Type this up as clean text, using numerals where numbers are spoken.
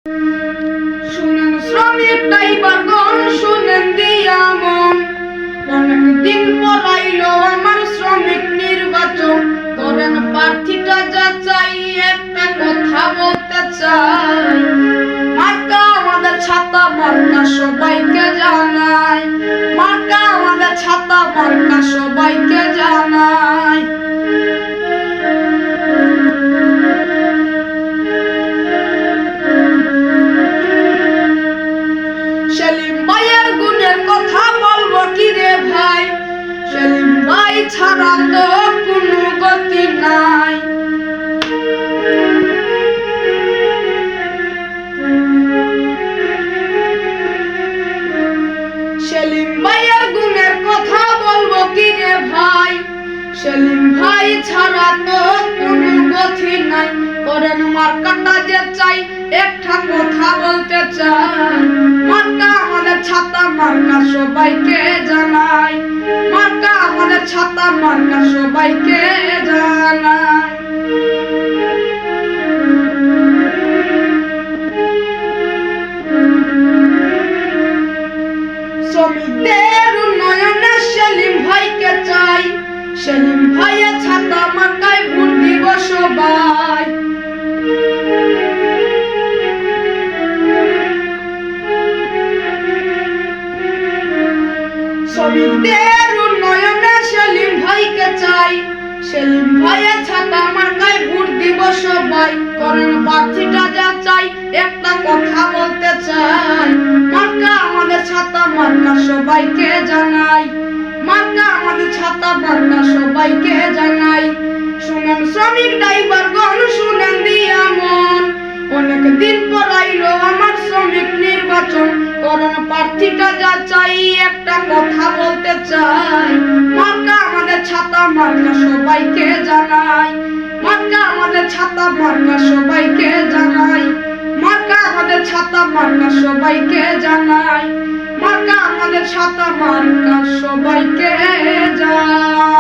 শুনেন শ্রমিক ড্রাইভারগণ, শুনেন দিয়া মন, অনেকদিন পর আইলো আমার শ্রমিক নির্বাচন। করেন প্রার্থীটা যাচাই, একটা কথা বলতে চাই। মার্কা আমাদের ছাতা, মার্কা সবাইকে জানাই। মার্কা আমাদের ছাতা, মার্কা সবাইকে জানাই। সেলিম ভাইয়ের গুণের কথা বলবো কি রে ভাই, সেলিম ভাই ছাড়া তো কোনো গতি নাই। সেলিম ভাইয়ের গুণের কথা বলবো কি রে ভাই, সেলিম ভাই ছাড়া তো কোনো গতি নাই। করেন মার্কাটা যে চাই, একটা কথা বলতে চাই। মার্কা আমাদের ছাতা, মার্কা সবাইকে জানাই। মার্কা আমাদের ছাতা, মার্কা সবাইকে জানাই। শ্রমিকদের উন্নয়নে সেলিম ভাইকে চাই। সেলিম ভাইয়ের ছাতা মার্কায় ভোট দিব সবাই। শ্রমিকদের উন্নয়নে সেলিম ভাইকে চাই। সেলিম ভাইয়ের ছাতা মার্কায় ভোট দিব সবাই। করেন প্রার্থীটা যা চাই, একটা কথা বলতে চাই। মার্কা আমাদের ছাতা, মার্কা সবাইকে জানাই। মার্কা আমাদের ছাতা, মার্কা সবাইকে জানাই। শুনেন শ্রমিক ড্রাইভারগণ, শুনেন দিয়া মন, অনেকদিন পর আইলো আমার শ্রমিক নির্বাচন। করেন প্রার্থীটা যা চাই, একটা কথা বলতে চাই। মার্কা আমাদের ছাতা, মার্কা সবাইকে জানাই। মার্কা আমাদের ছাতা, মার্কা সবাইকে জানাই। মার্কা আমাদের ছাতা, মার্কা সবাইকে জানাই। মার্কা আমাদের ছাতা, মার্কা সবাইকে জানাই।